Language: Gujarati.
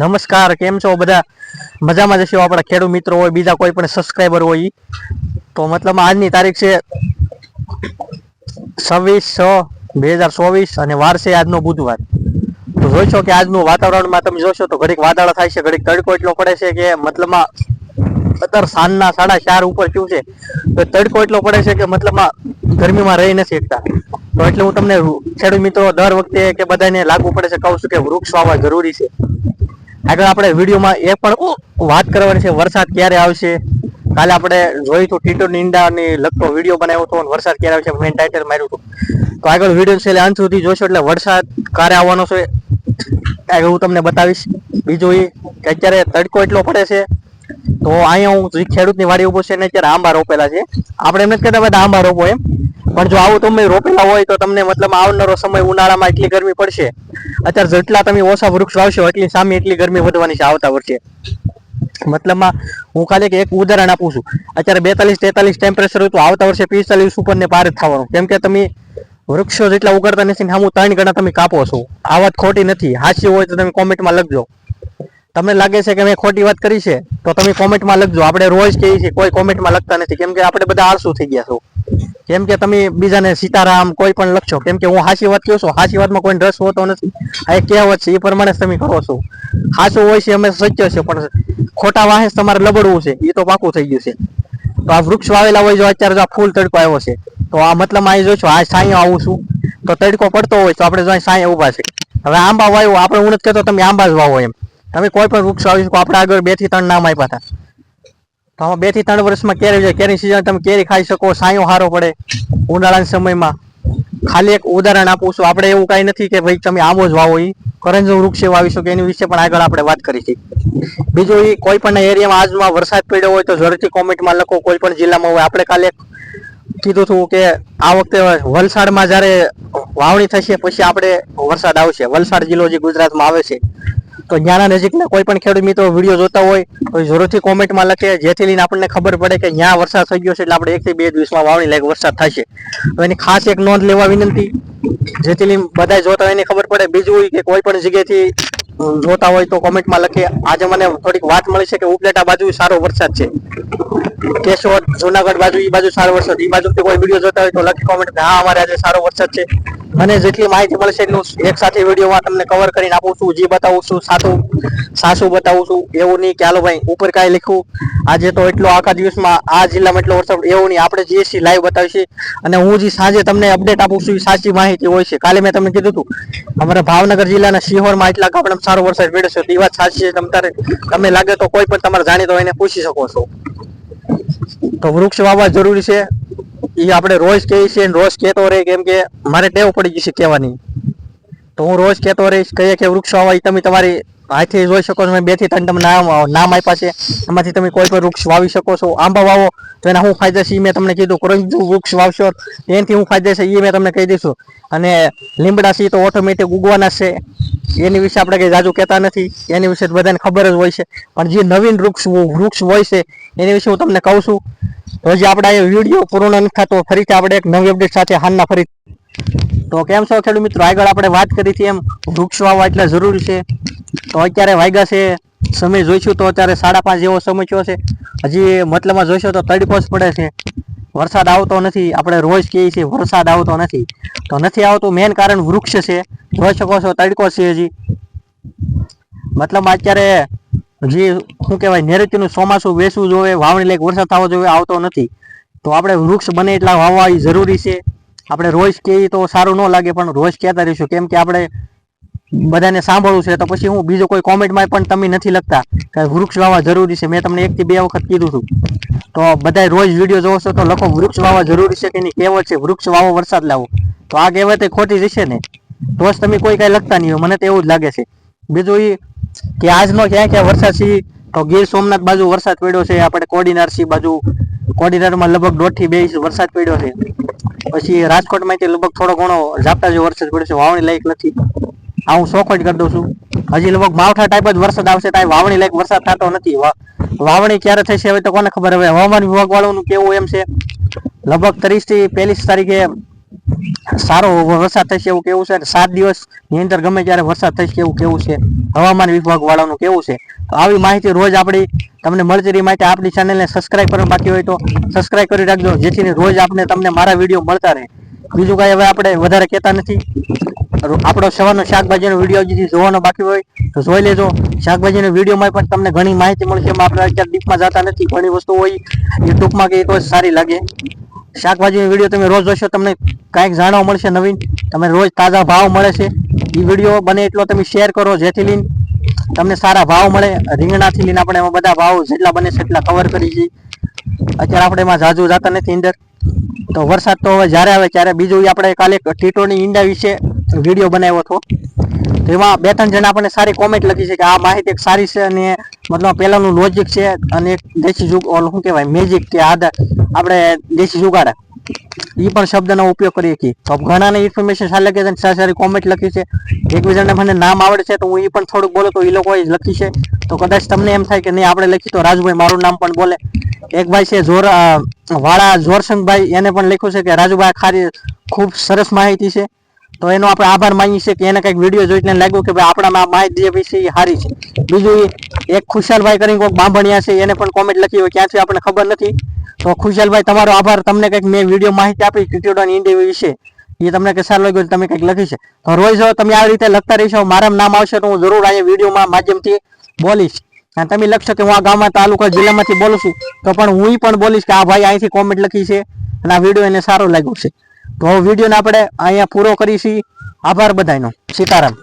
નમસ્કાર, કેમ છો બધા? મજામાં જશો આપણા ખેડૂત મિત્રો હોય, બીજા કોઈ પણ સબસ્ક્રાઈબર હોય તો મતલબ આજની તારીખ છે 26/6/2024 અને વાર છે આજનો બુધવાર. તો જોઈશો કે આજનું વાતાવરણમાં તમે જોશો તો ઘડીક વાદળ થાય છે, ઘડીક તડકો એટલો પડે છે કે મતલબમાં અત્યારે સાંજના 4:30 ઉપર થયું છે તો તડકો એટલો પડે છે કે મતલબમાં ગરમીમાં રહી નથી શકતા. તો એટલે હું તમને ખેડૂત મિત્રો દર વખતે કે બધાને લાગુ પડે છે કહું છું કે વૃક્ષ વાવવા જરૂરી છે. આગળ આપણે વિડીયોમાં એ પણ વાત કરવાની છે વરસાદ ક્યારે આવશે. કાલે આપણે જોયું તો ટીટો નીંદાની લગતો વિડીયો બનાવ્યો હતો, વરસાદ ક્યારે આવશે મેન ટાઇટલ માર્યું હતું. તો આગળ વિડીયો છેલ્લે અંત સુધી જોશો એટલે વરસાદ ક્યારે આવવાનો છે આગળ હું તમને બતાવીશ. બીજું એ કે અત્યારે તડકો એટલો પડે છે તો અહીંયા હું ખેડૂતની વાડી ઉભો છે ને અત્યારે આંબા રોપેલા છે. આપણે એમ નથી કહેતા બધા આંબા રોપો એમ, પણ જો આવું તમે રોપેલા હોય તો તમને મતલબ આવનારો સમય ઉનાળામાં એટલી ગરમી પડશે. અત્યારે જેટલા તમે ઓછા વૃક્ષ વાવશો એટલી સામે એટલી ગરમી વધવાની છે આવતા વર્ષે. મતલબમાં હું ખાલી એક ઉદાહરણ આપું છું. અત્યારે 42-43 ટેમ્પરેચર હોય તો આવતા વર્ષે 45 ઉપર ને પાર જ થવાનું, કેમ કે તમે વૃક્ષો જેટલા ઉગાડતા નથી સામું 3 ગણા તમે કાપો છો. આ વાત ખોટી નથી, હાચી હોય તો તમે કોમેન્ટમાં લખજો. તમને લાગે છે કે મેં ખોટી વાત કરી છે તો તમે કોમેન્ટમાં લખજો. આપણે રોજ કહીએ છીએ, કોઈ કોમેન્ટમાં લખતા નથી, કેમ કે આપણે બધા આળસુ થઈ ગયા છો. કેમ કે તમે બીજાને સીતારામ કોઈ પણ લખશો, કેમ કે હું હાચી વાત કહું છું, હાચી વાતમાં કોઈ રસ હોતો નથી. આ એક કહેવત છે, એ પ્રમાણે તમે કરો છો. હાચું હોય છે અમે સત્ય છે, પણ ખોટા વાહે તમારે લબડવું છે એ તો પાકું થઈ ગયું છે. તો આ વૃક્ષ વાવેલા હોય, જો અત્યારે જો ફૂલ તડકો આવ્યો છે તો આ મતલબ અહીં જોઈશું આ સાંયો આવું છું તો તડકો પડતો હોય તો આપણે જો સાંય ઉભા છે. હવે આંબા વાવ્યું આપણે, હું નથી કહેતો તમે આંબા જ વાવો એમ, તમે કોઈ પણ વૃક્ષ વાવી શકો. આપણે આગળ 2 થી 3 નામ આપ્યા હતા, તો આમાં 2 થી 3 વર્ષમાં કેરી જાય, કેરી સિઝન તમે કેરી ખાઈ શકો, સાંયો સારો પડે ઉનાળાના સમયમાં. ખાલી એક ઉદાહરણ આપું છું. આપણે એવું કાંઈ નથી કે ભાઈ તમે આંબો જ વાવો, એ કરંજનું વૃક્ષ વાવી શકો, એની વિશે પણ આગળ આપણે વાત કરી છે. બીજું એ કોઈ પણ એરિયામાં આજમાં વરસાદ પડ્યો હોય તો ઝડપથી કોમેન્ટમાં લખો, કોઈ પણ જિલ્લામાં હોય. આપણે કાલે કીધું હતું કે આ વખતે વલસાડમાં જ્યારે વાવણી થશે પછી આપણે વરસાદ આવશે. વલસાડ જિલ્લો જે ગુજરાતમાં આવે છે, તો ત્યાંના નજીકના કોઈ પણ ખેડૂત મિત્રો વિડીયો જોતા હોય તો જરૂરથી કોમેન્ટમાં લખે, જેથી લઈને આપણને ખબર પડે કે ત્યાં વરસાદ થઈ ગયો છે એટલે આપણે 1 થી 2 દિવસમાં વાવણી લાયક વરસાદ થશે. તો એની ખાસ એક નોંધ લેવા વિનંતી, જેથી લઈને બધા જોતા હોય એને ખબર પડે. બીજું કે કોઈ પણ જગ્યાએથી જોતા હોય તો કોમેન્ટમાં લખે. આજે મને થોડીક વાત મળી છે કે ઉપલેટા બાજુ સારો વરસાદ છે, કેશોદ જુનાગઢ બાજુ એ બાજુ સારો વરસાદ. એ બાજુ કોઈ વિડીયો જોતા હોય તો લખી કોમેન્ટ, હા અમારે આજે સારો વરસાદ છે. મને જેટલી માહિતી મળશે એટલું એક સાથે વિડીયોમાં તમને કવર કરીને આપું છું. જે બતાવું છું સાચું બતાવું છું, એવું નહીં કે હાલો ભાઈ ઉપર કાંઈ લખ્યું આજે તો એટલો આખા દિવસમાં આ જિલ્લામાં એટલો વરસાદ, એવું નહીં. આપણે જે લાઈવ બતાવીશું અને હું જે સાંજે તમને અપડેટ આપું છું એ સાચી માહિતી હોય છે. કાલે મેં તમને કીધું હતું અમારા ભાવનગર જિલ્લાના શિહોરમાં એટલા ગામડામાં સારો વરસાદ પડ્યો છે, એ વાત સાચી છે. તમે લાગે તો કોઈ પણ તમારે જાણીતો હોય એને પૂછી શકો છો. તો વૃક્ષ વાવવા જરૂરી છે એ આપણે રોજ કહીએ છીએ, રોજ કહેતો રહે, કેમ કે મારે ટેવ પડી ગઈ છે કહેવાની. તો હું રોજ કહેતો રહીશ, કહીએ કે વૃક્ષ વાવવા તમે તમારી હાથે જોઈ શકો છો. મેં 2 થી 3 તમને નામ આપ્યા છે, એમાંથી તમે કોઈ પણ વૃક્ષ વાવી શકો છો. આંબા વાવો તો એના શું ફાયદા છે એ મેં તમને કીધું. કરંજનું વૃક્ષ વાવશો એનાથી શું ફાયદા છે એ મેં તમને કહી દઈશું. અને લીમડા છે તો ઓટોમેટિક ઉગવાના છે, એની વિશે આપણે કંઈ જાજુ કહેતા નથી, એની વિશે બધાને ખબર જ હોય છે. પણ જે નવીન વૃક્ષ હોય છે એની વિશે હું તમને કહું છું. હજી આપણે આ વિડીયો પૂર્ણ નથી થતો, ફરીથી આપણે એક નવી અપડેટ સાથે હાલના ફરી. તો કેમ છો ખેડૂત મિત્રો, આગળ આપણે વાત કરી હતી એમ વૃક્ષ વાવવા એટલે જરૂરી છે. તો અત્યારે વાગ્યા છે, સમય જોઈશું તો અત્યારે 5:30 જેવો સમય થયો છે. હજી મતલબમાં જોઈશું તો તડકો જ પડે છે, વરસાદ આવતો નથી. આપણે રોજ કહીએ છીએ વરસાદ આવતો નથી, તો નથી આવતું મેન કારણ વૃક્ષ છે. જોઈ શકો છો તડકો છે હજી. મતલબ અત્યારે જે શું કહેવાય નેઋત્યનું ચોમાસું બેસવું જોઈએ, વાવણી લાયક વરસાદ થવો જોઈએ, આવતો નથી. તો આપણે વૃક્ષ બને એટલા વાવવા એ જરૂરી છે. આપણે રોજ કહીએ તો સારું ન લાગે, પણ રોજ કહેતા રહીશું, કેમ કે આપણે બધાને સાંભળવું છે. તો પછી હું બીજો કોઈ કોમેન્ટમાં પણ તમે નથી લખતા કે વૃક્ષ વાવવા જરૂરી છે. મેં તમને 1 થી 2 વખત કીધું હતું. તો બધા રોજ વિડીયો જોવો છો તો લખો વૃક્ષ વાવવા જરૂરી છે કે એની કહેવત છે વૃક્ષ વાવો વરસાદ લાવો. તો આ કહેવત એ ખોટી જશે ને, તો જ તમે કોઈ કાંઈ લખતા નહીં હોય, મને તો એવું જ લાગે છે. બીજું એ કે આજનો ક્યાં ક્યાં વરસાદ છે તો ગીર સોમનાથ બાજુ વરસાદ પડ્યો છે. આપણે કોડીનાર બાજુ, કોડીનારમાં લગભગ 1.5 થી 2 ઇંચ વરસાદ પડ્યો છે. પછી રાજકોટમાંથી લગભગ થોડો ઘણો ઝાપટા જેવો વરસાદ પડ્યો છે, વાવણી લાયક નથી. આ હું ચોખવટ કરી દઉં છું. હજી લગભગ માવઠા ટાઈપ જ વરસાદ આવશે, ત્યાં વાવણી લાયક વરસાદ થતો નથી. વાવણી ક્યારે થશે હવે તો કોને ખબર. હવે હવામાન વિભાગ વાળાનું કેવું એમ છે લગભગ 30 થી 1 તારીખે સારો વરસાદ થશે એવું કેવું છે, 7 દિવસની અંદર ગમે ત્યારે વરસાદ થશે એવું કેવું છે, હવામાન વિભાગ વાળાનું કેવું છે. તો આવી માહિતી રોજ આપણી તમને મળતી રહી માટે આપણી ચેનલને સબસ્ક્રાઇબ કરવા બાકી હોય તો સબસ્ક્રાઇબ કરી રાખજો, જેથી રોજ તમને મારા વિડીયો મળતા રહે. બીજું કાંઈ હવે આપણે વધારે કહેતા નથી. આપણો સવારનો શાકભાજીનો વિડીયો જે જોવાનો બાકી હોય તો જોઈ લેજો. શાકભાજીના વિડીયોમાં પણ તમને ઘણી માહિતી મળશે. એમાં આપણે અત્યારે ડીપમાં જતા નથી, ઘણી વસ્તુ હોય એ ટૂંકમાં કે તો સારી લાગે. શાકભાજીનો વિડીયો તમે રોજ જોશો, તમને કાંઈક જાણવા મળશે નવીન. તમે રોજ તાજા ભાવ મળે છે એ વિડીયો બને એટલો તમે શેર કરો, જેથી લઈને તમને સારા ભાવ મળે. રીંગણાથી લઈને આપણે એમાં બધા ભાવ જેટલા બને છે એટલા કવર કરી છીએ. અત્યારે આપણે એમાં જાજુ જતા નથી અંદર. તો વરસાદ તો હવે જ્યારે આવે ત્યારે. બીજું આપણે કાલે ટીટોની ઈંડા વિશે વિડીયો બનાવ્યો હતો, તો એમાં 2-3 જણા આપણને સારી કોમેન્ટ લખી છે કે આ માહિતી એક સારી છે, અને મતલબ પહેલાનું લોજિક છે, અને એક દેશી જુગ ઓલું શું કહેવાય મેજિક કે આપણે દેશી જુગાડા એ પણ શબ્દનો ઉપયોગ કરીએ છીએ. તો ઘણાને ઇન્ફોર્મેશન સારી લાગે છે, સારી કોમેન્ટ લખી છે. એકબીજાને મને નામ આવડે છે તો હું એ પણ થોડુંક બોલું તો એ લોકોએ લખી છે. તો કદાચ તમને એમ થાય કે નહીં આપણે લખી તો રાજુભાઈ મારું નામ પણ બોલે. એક ભાઈ છે વાળા જોરસંગભાઈ, એને પણ લખ્યું છે કે રાજુભાઈ ખારી ખૂબ સરસ માહિતી છે. તો એનો આપણે આભાર માનીએ છીએ કે એને કંઈક વિડીયો જોઈને લાગ્યું કે ભાઈ આપણામાં માહિતી જે વિશે એ સારી છે. બીજું એક ખુશાલભાઈ કરીને કોઈક બાંભણિયા છે, એને પણ કોમેન્ટ લખી હોય, ક્યાંથી આપણને ખબર નથી. તો ખુશાલભાઈ તમારો આભાર. તમને કંઈક મેં વિડીયો માહિતી આપી ટીટોડાની ઈંડી વિશે, એ તમને કે સારું લાગ્યું, તમે કંઈક લખી છે. તો રોજ તમે આવી રીતે લખતા રહીશો, મારા નામ આવશે તો હું જરૂર અહીંયા વિડીયોમાં માધ્યમથી બોલીશ. અને તમે લખશો કે હું આ ગામમાં તાલુકા જિલ્લામાંથી બોલું છું, તો પણ હું પણ બોલીશ કે આ ભાઈ અહીંથી કોમેન્ટ લખી છે અને આ વિડીયો એને સારો લાગ્યો છે. તો હવે વિડીયોને આપણે અહીંયા પૂરો કરીશું. આભાર બધાનો. સીતારામ.